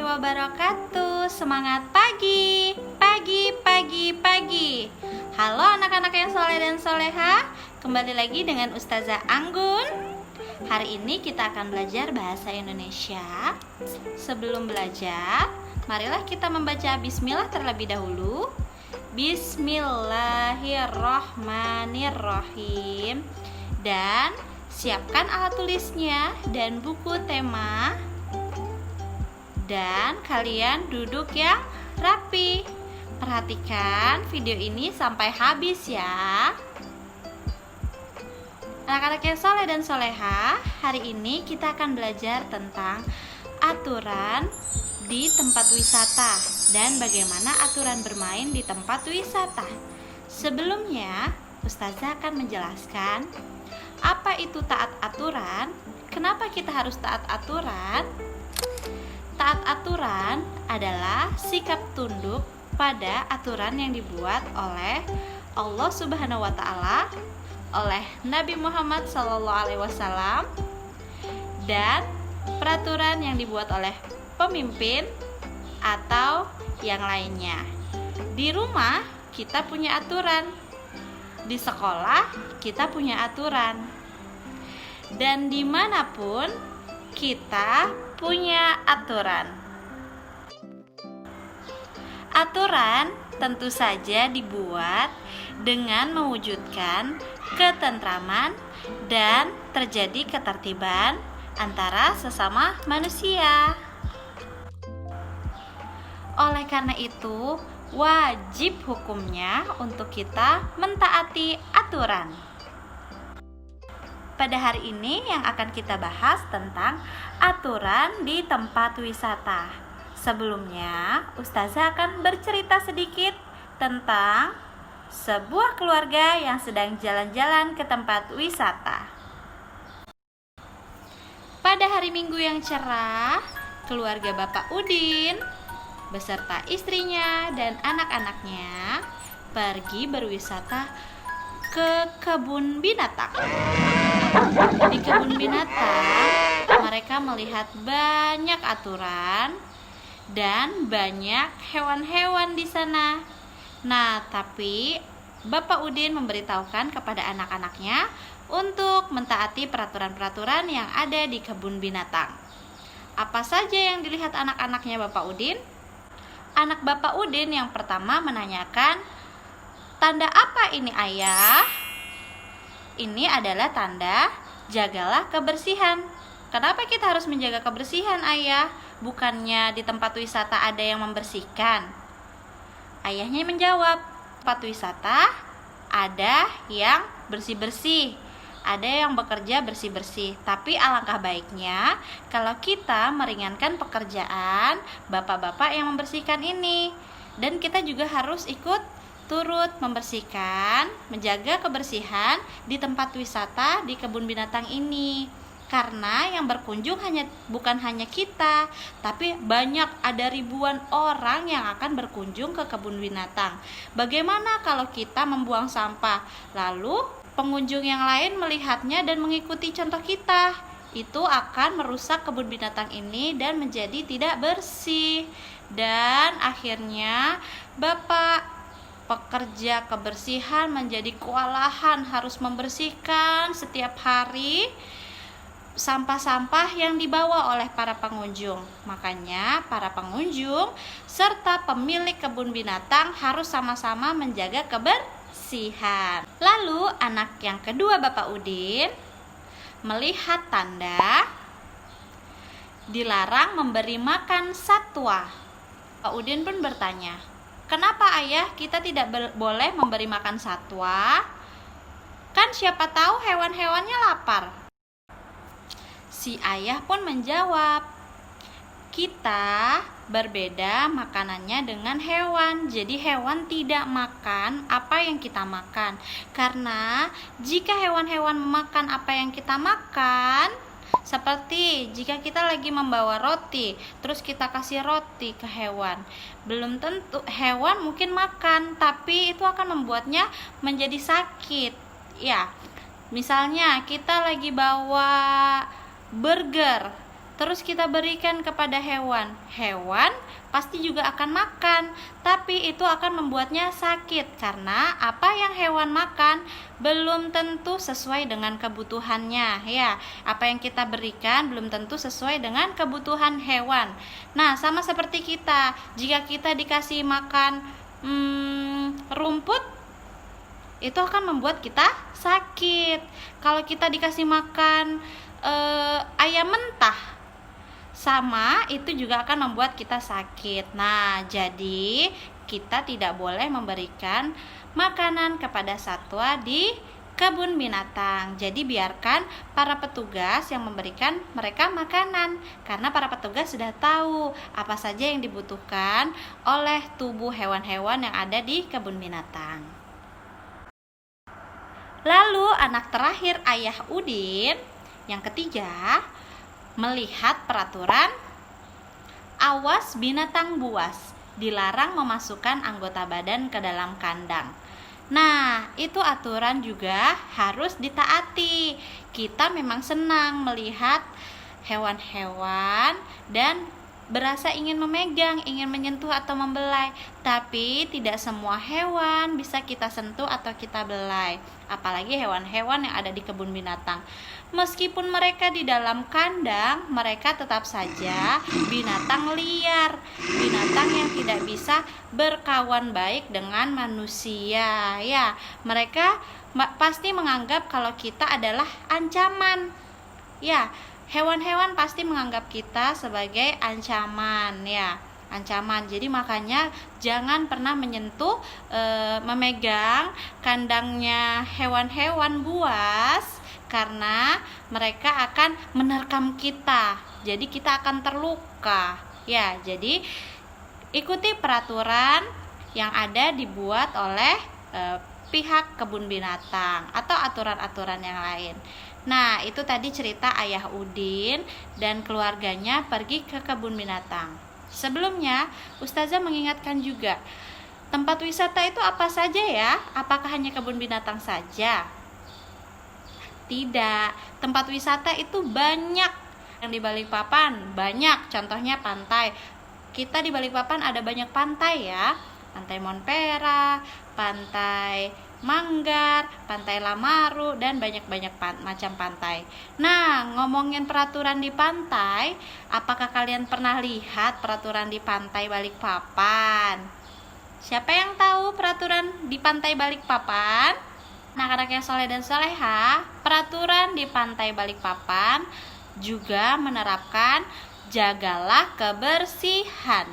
warahmatullahi wabarakatuh. Semangat pagi, pagi, pagi, pagi. Halo anak-anak yang soleh dan soleha. Kembali lagi dengan Ustazah Anggun. Hari ini kita akan belajar bahasa Indonesia. Sebelum belajar, marilah kita membaca bismillah terlebih dahulu. Bismillahirrahmanirrahim. Dan siapkan alat tulisnya dan buku tema. Dan kalian duduk yang rapi. Perhatikan video ini sampai habis ya. Anak-anak yang soleh dan soleha, hari ini kita akan belajar tentang aturan di tempat wisata dan bagaimana aturan bermain di tempat wisata. Sebelumnya, Ustazah akan menjelaskan apa itu taat aturan, kenapa kita harus taat aturan. Taat aturan adalah sikap tunduk pada aturan yang dibuat oleh Allah Subhanahu wa Ta'ala, oleh Nabi Muhammad SAW, dan peraturan yang dibuat oleh pemimpin atau yang lainnya. Di rumah kita punya aturan, di sekolah kita punya aturan, dan dimanapun kita punya aturan. Aturan tentu saja dibuat dengan mewujudkan ketentraman dan terjadi ketertiban antara sesama manusia. Oleh karena itu, wajib hukumnya untuk kita mentaati aturan. Pada hari ini yang akan kita bahas tentang aturan di tempat wisata. Sebelumnya, Ustazah akan bercerita sedikit tentang sebuah keluarga yang sedang jalan-jalan ke tempat wisata. Pada hari Minggu yang cerah, keluarga Bapak Udin beserta istrinya dan anak-anaknya pergi berwisata ke kebun binatang. Di kebun binatang, mereka melihat banyak aturan dan banyak hewan-hewan di sana. Nah, tapi Bapak Udin memberitahukan kepada anak-anaknya untuk mentaati peraturan-peraturan yang ada di kebun binatang. Apa saja yang dilihat anak-anaknya Bapak Udin? Anak Bapak Udin yang pertama menanyakan, "Tanda apa ini, Ayah?" Ini adalah tanda jagalah kebersihan. Kenapa kita harus menjaga kebersihan, Ayah? Bukannya di tempat wisata ada yang membersihkan? Ayahnya menjawab, tempat wisata ada yang bersih-bersih, ada yang bekerja bersih-bersih. Tapi alangkah baiknya kalau kita meringankan pekerjaan bapak-bapak yang membersihkan ini. Dan kita juga harus ikut turut membersihkan, menjaga kebersihan di tempat wisata di kebun binatang ini. Karena yang berkunjung bukan hanya kita, tapi banyak, ada ribuan orang yang akan berkunjung ke kebun binatang. Bagaimana kalau kita membuang sampah, lalu pengunjung yang lain melihatnya dan mengikuti contoh kita? Itu akan merusak kebun binatang ini dan menjadi tidak bersih. Dan akhirnya Bapak pekerja kebersihan menjadi kewalahan, harus membersihkan setiap hari sampah-sampah yang dibawa oleh para pengunjung. Makanya para pengunjung serta pemilik kebun binatang harus sama-sama menjaga kebersihan. Lalu anak yang kedua Bapak Udin melihat tanda dilarang memberi makan satwa. Pak Udin pun bertanya, "Kenapa Ayah kita tidak boleh memberi makan satwa? Kan siapa tahu hewan-hewannya lapar." Si ayah pun menjawab, "Kita berbeda makanannya dengan hewan. Jadi hewan tidak makan apa yang kita makan. Karena jika hewan-hewan memakan apa yang kita makan, seperti jika kita lagi membawa roti, terus kita kasih roti ke hewan, belum tentu hewan mungkin makan, tapi itu akan membuatnya menjadi sakit. Ya, misalnya kita lagi bawa burger, terus kita berikan kepada hewan. Hewan pasti juga akan makan, tapi itu akan membuatnya sakit karena apa yang hewan makan belum tentu sesuai dengan kebutuhannya, ya. Apa yang kita berikan belum tentu sesuai dengan kebutuhan hewan. Nah, sama seperti kita, jika kita dikasih makan rumput, itu akan membuat kita sakit. Kalau kita dikasih makan ayam mentah, sama itu juga akan membuat kita sakit. Nah, jadi kita tidak boleh memberikan makanan kepada satwa di kebun binatang. Jadi biarkan para petugas yang memberikan mereka makanan, karena para petugas sudah tahu apa saja yang dibutuhkan oleh tubuh hewan-hewan yang ada di kebun binatang. Lalu anak terakhir ayah Udin, yang ketiga, melihat peraturan awas binatang buas, dilarang memasukkan anggota badan ke dalam kandang. Nah, itu aturan juga harus ditaati. Kita memang senang melihat hewan-hewan dan berasa ingin memegang, ingin menyentuh atau membelai, tapi tidak semua hewan bisa kita sentuh atau kita belai, apalagi hewan-hewan yang ada di kebun binatang. Meskipun mereka di dalam kandang, mereka tetap saja binatang liar, binatang yang tidak bisa berkawan baik dengan manusia, ya. Mereka pasti menganggap kalau kita adalah ancaman, ya. Hewan-hewan pasti menganggap kita sebagai ancaman, ya, ancaman. Jadi makanya jangan pernah menyentuh, memegang kandangnya hewan-hewan buas, karena mereka akan menerkam kita. Jadi kita akan terluka, ya. Jadi ikuti peraturan yang ada dibuat oleh pihak kebun binatang atau aturan-aturan yang lain. Nah, itu tadi cerita ayah Udin dan keluarganya pergi ke kebun binatang. Sebelumnya, Ustazah mengingatkan juga, tempat wisata itu apa saja ya? Apakah hanya kebun binatang saja? Tidak, tempat wisata itu banyak. Yang di Balikpapan banyak, contohnya pantai. Kita di Balikpapan ada banyak pantai ya. Pantai Monpera, Pantai Manggar, Pantai Lamaru, dan banyak-banyak macam pantai. Nah, ngomongin peraturan di pantai, apakah kalian pernah lihat peraturan di Pantai Balikpapan? Siapa yang tahu peraturan di Pantai Balikpapan? Anak-anak yang soleh dan soleha, peraturan di Pantai Balikpapan juga menerapkan jagalah kebersihan.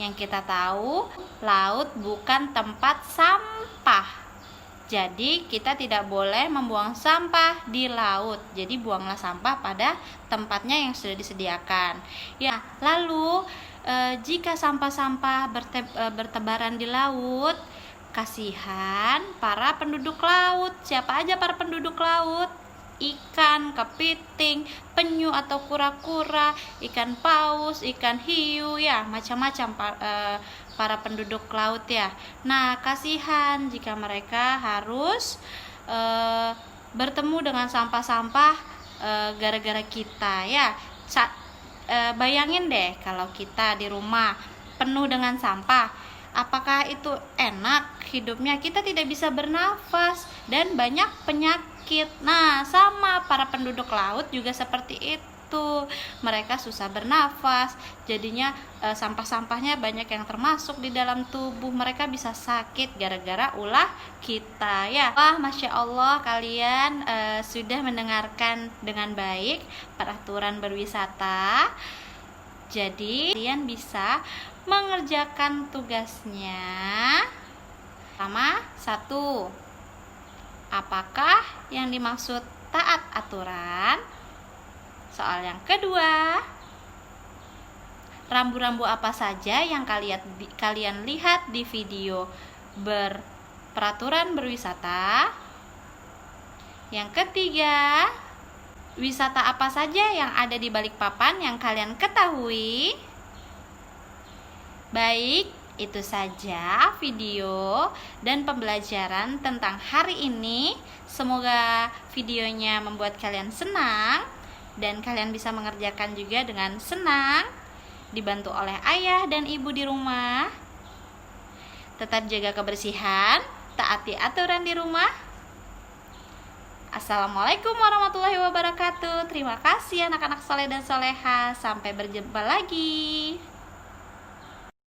Yang kita tahu, laut bukan tempat sampah. Jadi kita tidak boleh membuang sampah di laut. Jadi buanglah sampah pada tempatnya yang sudah disediakan. Ya, lalu jika sampah-sampah bertebaran di laut, kasihan para penduduk laut. Siapa aja para penduduk laut? Ikan, kepiting, penyu atau kura-kura, ikan paus, ikan hiu, ya, macam-macam para penduduk laut, ya. Nah, kasihan jika mereka harus bertemu dengan sampah-sampah gara-gara kita, ya. Bayangin deh kalau kita di rumah penuh dengan sampah, apakah itu enak hidupnya? Kita tidak bisa bernafas dan banyak penyakit. Nah, sama para penduduk laut juga seperti itu. Mereka susah bernafas, jadinya sampah-sampahnya banyak yang termasuk di dalam tubuh. Mereka bisa sakit gara-gara ulah kita, ya. Wah, Masya Allah, kalian sudah mendengarkan dengan baik peraturan berwisata. Jadi kalian bisa mengerjakan tugasnya. Pertama, 1. Apakah yang dimaksud taat aturan? Soal yang kedua, rambu-rambu apa saja yang kalian lihat di video peraturan berwisata? Yang ketiga, wisata apa saja yang ada di Balikpapan yang kalian ketahui? Baik, itu saja video dan pembelajaran tentang hari ini. Semoga videonya membuat kalian senang. dan kalian bisa mengerjakan juga dengan senang, dibantu oleh ayah dan ibu di rumah. Tetap jaga kebersihan, taati aturan di rumah. Assalamualaikum warahmatullahi wabarakatuh. Terima kasih anak-anak soleh dan soleha. Sampai berjumpa lagi.